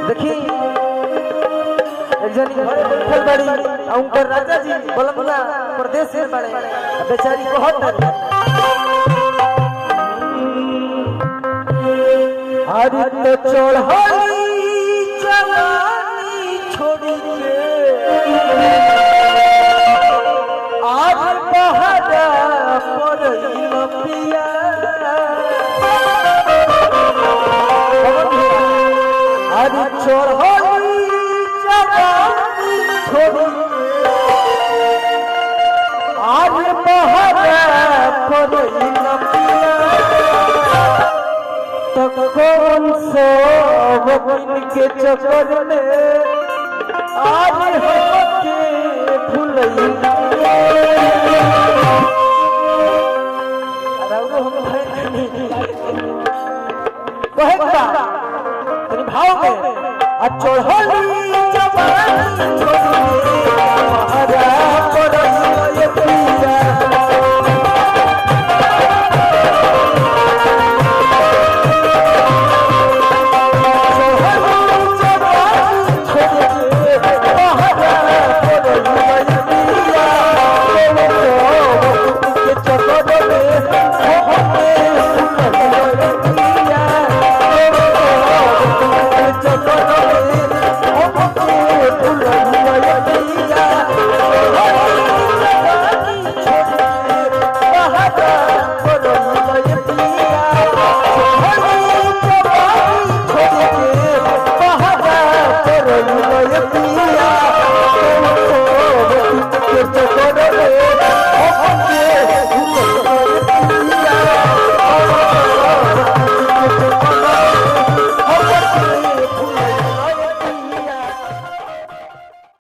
देखी एक जनी घरे बैठल बाड़ी उनकर राजा जी बलमुआ प्रदेश से बड़े बेचारी बहुत डरी हरि तो चढ़ली जवानी छोड़ी के आज पहाड़ा पर पिया हरि चढ़ली जवानी छोड़ी आज पहाड़ा पर पिया कौन सो वकील के चक्कर में आज हमके भूलैया